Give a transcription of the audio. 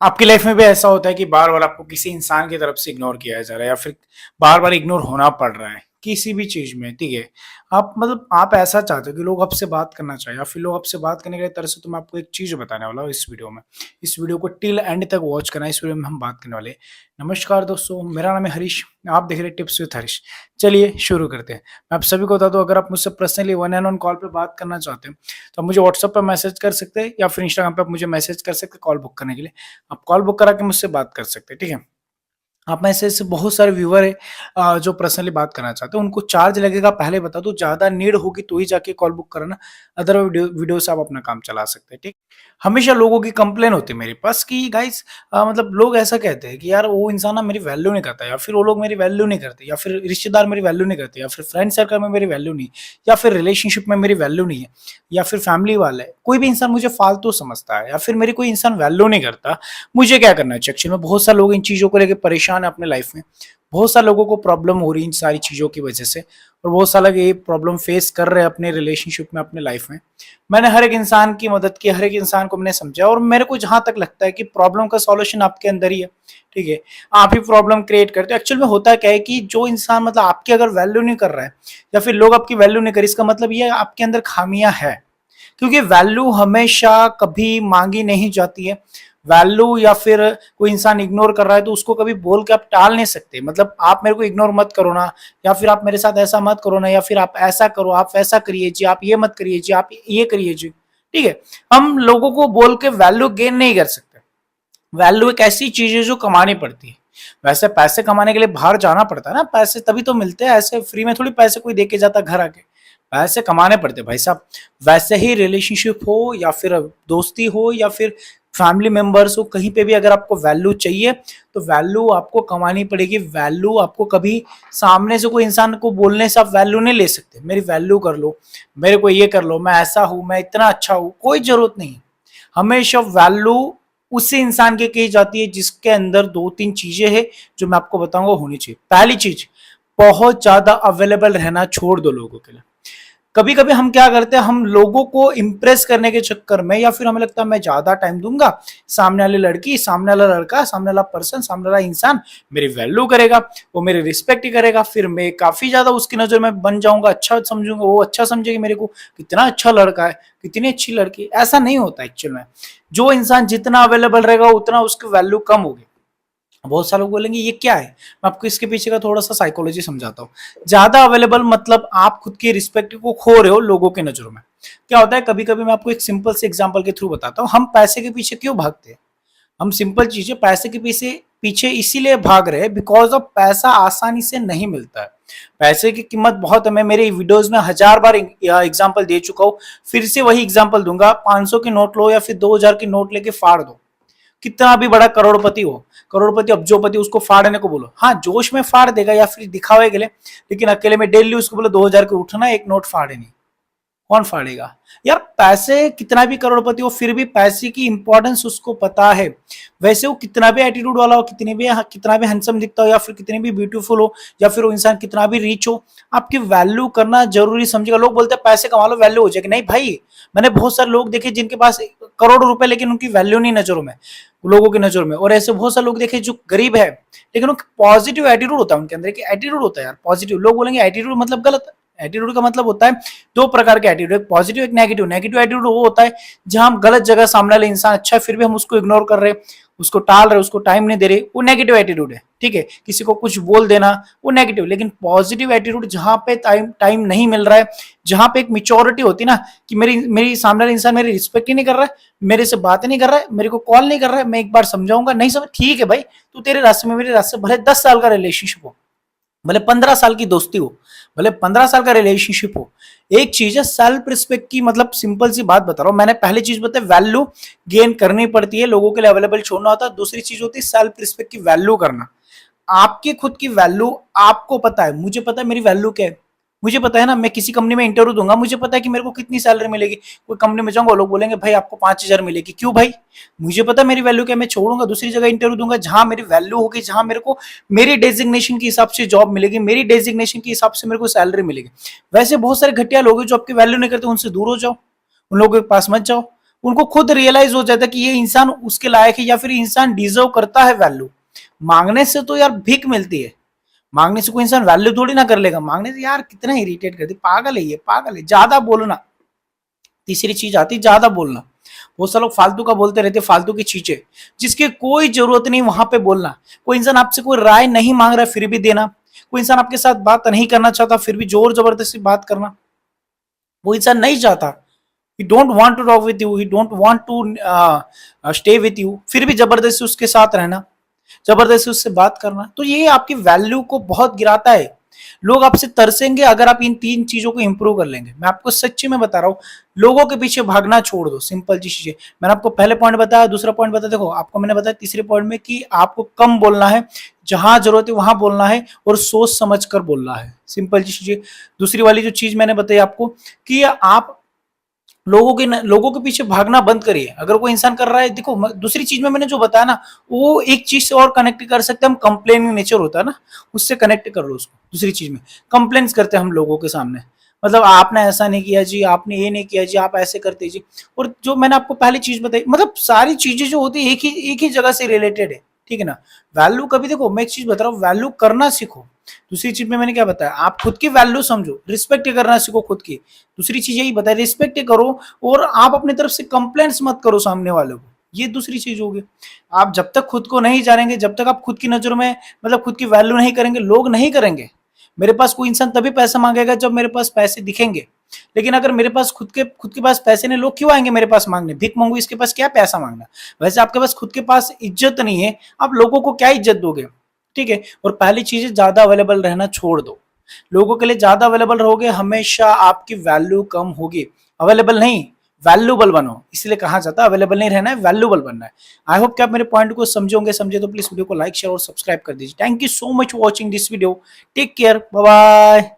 आपकी लाइफ में भी ऐसा होता है कि बार बार आपको किसी इंसान की तरफ से इग्नोर किया जा रहा है या फिर बार बार इग्नोर होना पड़ रहा है किसी भी चीज में, ठीक है। आप मतलब आप ऐसा चाहते हो कि लोग आपसे बात करना चाहे या फिर लोग आपसे बात करने के लिए तरह से, तो मैं आपको एक चीज बताने वाला हूँ इस वीडियो में। इस वीडियो को टिल एंड तक वॉच करना। इस वीडियो में हम बात करने वाले हैं। नमस्कार दोस्तों, मेरा नाम है हरीश। आप देख रहे हैं टिप्स विद हरीश। चलिए शुरू करते हैं। मैं आप सभी को बता दूं, अगर आप मुझसे personally one and on call पे बात करना चाहते हैं तो आप मुझे व्हाट्सएप पर मैसेज कर सकते हैं या फिर इंस्टाग्राम पे आप मुझे मैसेज कर सकते हैं कॉल बुक करने के लिए। आप कॉल बुक करा के मुझसे बात कर सकते हैं, ठीक है। आप में से ऐसे बहुत सारे व्यूअर है जो पर्सनली बात करना चाहते हैं, उनको चार्ज लगेगा पहले बता दूं, ज्यादा नीड होगी तो ही जाके कॉल बुक करना। अदर वीडियो से आप अपना काम चला सकते हैं, ठीक। हमेशा लोगों की कंप्लेन होती है मेरे पास कि गाइस, मतलब लोग ऐसा कहते हैं कि यार वो इंसान ना मेरी वैल्यू नहीं करता, या फिर वो लोग मेरी वैल्यू नहीं करते, या फिर रिश्तेदार मेरी वैल्यू नहीं करते, या फिर फ्रेंड सर्कल में मेरी वैल्यू नहीं, या फिर रिलेशनशिप में मेरी वैल्यू नहीं है, या फिर फैमिली वाले कोई भी इंसान मुझे फालतू समझता है, या फिर मेरी कोई इंसान वैल्यू नहीं करता। मुझे क्या करना चाहिए? एक्चुअली में बहुत सारे लोग इन चीज़ों को लेकर परेशान है अपने लाइफ में। बहुत सारे लोगों को प्रॉब्लम हो रही है इन सारी चीज़ों की वजह से, और बहुत सारे लोग ये प्रॉब्लम फेस कर रहे हैं अपने रिलेशनशिप में, अपने लाइफ में। मैंने हर एक इंसान की मदद की, हर एक इंसान को मैंने समझा, और मेरे को जहां तक लगता है कि प्रॉब्लम का सॉल्यूशन आपके अंदर ही है, ठीक है। आप ही प्रॉब्लम क्रिएट करते हो। एक्चुअल में होता क्या है कि जो इंसान मतलब आपकी अगर वैल्यू नहीं कर रहा है या फिर लोग आपकी वैल्यू नहीं कर, इसका मतलब ये आपके अंदर खामियां है। क्योंकि वैल्यू हमेशा कभी मांगी नहीं जाती है। वैल्यू या फिर कोई इंसान इग्नोर कर रहा है तो उसको कभी बोल के आप टाल नहीं सकते। मतलब आप मेरे को इग्नोर मत करो ना, या फिर आप मेरे साथ ऐसा मत करो ना, या फिर आप ऐसा करो, आप वैसा करिए जी, आप ये मत करिए जी, आप ये करिए जी, ठीक है। हम लोगों को बोल के वैल्यू गेन नहीं कर सकते। वैल्यू एक ऐसी चीज है जो कमानी पड़ती है। वैसे पैसे कमाने के लिए बाहर जाना पड़ता है ना, पैसे तभी तो मिलते हैं। ऐसे फ्री में थोड़ी पैसे कोई दे के जाता घर आके। पैसे कमाने पड़ते भाई साहब। वैसे ही रिलेशनशिप हो या फिर दोस्ती हो या फिर फैमिली मेंबर्स हो, कहीं पे भी अगर आपको वैल्यू चाहिए तो वैल्यू आपको कमानी पड़ेगी। वैल्यू आपको कभी सामने से कोई इंसान को बोलने से आप वैल्यू नहीं ले सकते। मेरी वैल्यू कर लो, मेरे को ये कर लो, मैं ऐसा हूं, मैं इतना अच्छा हूं, कोई जरूरत नहीं। हमेशा वैल्यू उसी इंसान की कही जाती है जिसके अंदर दो तीन चीजें हैं जो मैं आपको बताऊंगा होनी चाहिए। पहली चीज, बहुत ज्यादा अवेलेबल रहना छोड़ दो लोगों के लिए। कभी कभी हम क्या करते हैं, हम लोगों को इंप्रेस करने के चक्कर में, या फिर हमें लगता है मैं ज्यादा टाइम दूंगा, सामने वाली लड़की, सामने वाला लड़का, सामने वाला पर्सन, सामने वाला इंसान मेरी वैल्यू करेगा, वो मेरी रिस्पेक्ट ही करेगा, फिर मैं काफी ज्यादा उसकी नजर में बन जाऊंगा, अच्छा समझूंगा, वो अच्छा समझेगी मेरे को, कितना अच्छा लड़का है, कितनी अच्छी लड़की। ऐसा नहीं होता एक्चुअल में। जो इंसान जितना अवेलेबल रहेगा उतना उसकी वैल्यू कम होगी। बहुत सारे लोग बोलेंगे ये क्या है, मैं आपको इसके पीछे का थोड़ा सा साइकोलॉजी समझाता हूँ। ज्यादा अवेलेबल मतलब आप खुद की रिस्पेक्ट को खो रहे हो लोगों के नजरों में। क्या होता है, कभी कभी मैं आपको एक सिंपल से एग्जांपल के थ्रू बताता हूँ। हम पैसे के पीछे क्यों भागते हैं? हम सिंपल चीजें पैसे के पीछे पीछे इसीलिए भाग रहे हैं बिकॉज ऑफ पैसा आसानी से नहीं मिलता है। पैसे की कीमत बहुत है। मैं मेरे वीडियोस में 1000 बार एग्जांपल दे चुका हूँ, फिर से वही एग्जांपल दूंगा। 500 की नोट लो या फिर 2000 की नोट लेके फाड़ दो। कितना भी बड़ा करोड़पति हो, करोड़पति अब्जोपति, उसको फाड़ने को बोलो, हाँ जोश में फाड़ देगा या फिर दिखावे के लिए, लेकिन अकेले में डेली उसको बोलो 2000 के उठना, एक नोट फाड़े नहीं, कौन फाड़ेगा? यार पैसे, कितना भी करोड़पति हो फिर भी पैसे की इंपॉर्टेंस उसको पता है। वैसे वो कितना भी एटीट्यूड वाला हो, कितना भी हैंडसम दिखता हो, या फिर कितनी भी ब्यूटीफुल हो, या फिर वो इंसान कितना भी रिच हो, आपकी वैल्यू करना जरूरी समझेगा। लोग बोलते हैं पैसे कमा लो वैल्यू हो जाएगी। नहीं भाई, मैंने बहुत सारे लोग देखे जिनके पास करोड़ों रुपए लेकिन उनकी वैल्यू नहीं नजरों में, लोगों की नजरों में। और ऐसे बहुत सारे लोग देखे जो गरीब है लेकिन पॉजिटिव एटीट्यूड होता है उनके अंदर। एटीट्यूड होता है यार पॉजिटिव। लोग बोलेंगे एटीट्यूड मतलब गलत। एटीट्यूड का मतलब होता है दो प्रकार के एटीट्यूड, एक पॉजिटिव एक नेगेटिव। नेगेटिव एटीट्यूड वो होता है जहां हम गलत जगह, सामने वाले इंसान अच्छा है फिर भी हम उसको इग्नोर कर रहे, उसको टाल रहे, उसको टाइम नहीं दे रहे, वो नेगेटिव एटीट्यूड है, ठीक है। किसी को कुछ बोल देना वो नेगेटिव। लेकिन पॉजिटिव एटीट्यूड जहां पे टाइम नहीं मिल रहा है, जहां पे एक मेच्योरिटी होती है ना कि मेरी मेरी सामने वाला इंसान मेरी रिस्पेक्ट ही नहीं कर रहा है, मेरे से बात नहीं कर रहा है, मेरे को कॉल नहीं कर रहा है, मैं एक बार समझाऊंगा, नहीं समझ, ठीक है भाई, तू तेरे रास्ते में मेरे रास्ते, भले 10 साल का रिलेशनशिप हो, भले 15 साल की दोस्ती हो, भले 15 साल का रिलेशनशिप हो, एक चीज है सेल्फ रिस्पेक्ट की। मतलब सिंपल सी बात बता रहा हूं। मैंने पहली चीज बताई, वैल्यू गेन करनी पड़ती है, लोगों के लिए अवेलेबल छोड़ना होता है। दूसरी चीज होती है सेल्फ रिस्पेक्ट की वैल्यू करना। आपकी खुद की वैल्यू आपको पता है, मुझे पता है मेरी वैल्यू क्या है। मुझे पता है ना, मैं किसी कंपनी में इंटरव्यू दूंगा, मुझे पता है कि मेरे को कितनी सैलरी मिलेगी। कोई कंपनी में जाऊंगा, लोग बोलेंगे भाई आपको 5000 मिलेगी, क्यों भाई? मुझे पता है मेरी वैल्यू क्या है। मैं छोड़ूंगा, दूसरी जगह इंटरव्यू दूंगा जहां मेरी वैल्यू होगी, जहां मेरे को मेरी डेजिग्नेशन के हिसाब से जॉब मिलेगी, मेरी डेजिग्नेशन के हिसाब से मेरे को सैलरी मिलेगी। वैसे बहुत सारे घटिया लोग हैं जो आपकी वैल्यू नहीं करते, उनसे दूर हो जाओ, उन लोगों के पास मत जाओ। उनको खुद रियलाइज हो जाता है कि ये इंसान उसके लायक है या फिर इंसान डिजर्व करता है वैल्यू। मांगने से तो यार भीख मिलती है, मांगने से कोई इंसान वैल्यू थोड़ी ना कर लेगा। मांगने से यार कितना इरिटेट करती, पागल है ये, पागल है। ज्यादा बोलना, तीसरी चीज आती ज्यादा बोलना। बहुत सारे लोग फालतू का बोलते रहते, फालतू की चीजें जिसकी कोई जरूरत नहीं वहां पे बोलना। कोई इंसान आपसे कोई राय नहीं मांग रहा है फिर भी देना। कोई इंसान आपके साथ बात नहीं करना चाहता फिर भी जोर जबरदस्ती बात करना। वो इंसान नहीं चाहता, he don't want to talk with you, he don't want to stay with you, फिर भी जबरदस्ती उसके साथ रहना, जबरदस्ती उससे बात करना। तो ये आपकी वैल्यू को बहुत गिराता है। लोग आपसे तरसेंगे अगर आप इन तीन चीजों को इंप्रूव कर लेंगे। मैं आपको सच्ची में बता रहा हूं, लोगों के पीछे भागना छोड़ दो। सिंपल सी चीजें मैंने आपको पहले पॉइंट बताया, दूसरा पॉइंट बताया, देखो आपको मैंने बताया तीसरे पॉइंट में कि आपको कम बोलना है, जहां जरूरत है वहां बोलना है और सोच समझ कर बोलना है। सिंपल सी चीजें। दूसरी वाली जो चीज मैंने बताई आपको कि आप लोगों के पीछे भागना बंद करिए। अगर कोई इंसान कर रहा है, देखो दूसरी चीज में मैंने जो बताया ना, वो एक चीज से और कनेक्ट कर सकते हैं हम, कंप्लेनिंग नेचर होता है ना, उससे कनेक्ट कर लो उसको। दूसरी चीज में कंप्लेंट्स करते हैं हम लोगों के सामने, मतलब आपने ऐसा नहीं किया जी, आपने ये नहीं किया जी, आप ऐसे करते जी। और जो मैंने आपको पहली चीज बताई, मतलब सारी चीजें जो होती है एक ही जगह से रिलेटेड है, ठीक है ना। वैल्यू कभी, देखो मैं एक चीज बता रहा हूँ, वैल्यू करना सीखो। दूसरी चीज में मैंने क्या बताया, आप खुद की वैल्यू समझो, रिस्पेक्ट करना सीखो खुद की। दूसरी चीज यही बताया, रिस्पेक्ट करो और आप अपनी तरफ से कंप्लेंट्स मत करो सामने वाले को। ये दूसरी चीज होगी। आप जब तक खुद को नहीं जानेंगे, जब तक आप खुद की नजरों में मतलब खुद की वैल्यू नहीं करेंगे, लोग नहीं करेंगे। मेरे पास कोई इंसान तभी पैसा मांगेगा जब मेरे पास पैसे दिखेंगे। लेकिन अगर मेरे पास खुद के पास पैसे नहीं, लोग क्यों आएंगे मेरे पास मांगने? भीख मांगू, इसके पास क्या पैसा मांगना। वैसे आपके पास खुद के पास इज्जत नहीं है, आप लोगों को क्या इज्जत दोगे? ठीक है। और पहली चीज है, ज्यादा अवेलेबल रहना छोड़ दो। लोगों के लिए ज्यादा अवेलेबल रहोगे, हमेशा आपकी वैल्यू कम होगी। अवेलेबल नहीं, वैल्यूबल बनो। इसलिए कहा जाता है अवेलेबल नहीं रहना है, वैल्यूबल बनना है। आई होप कि आप मेरे पॉइंट को समझोगे, समझे तो प्लीज वीडियो को लाइक शेयर और सब्सक्राइब कर दीजिए। Thank you so much for watching this video. Take care, bye bye.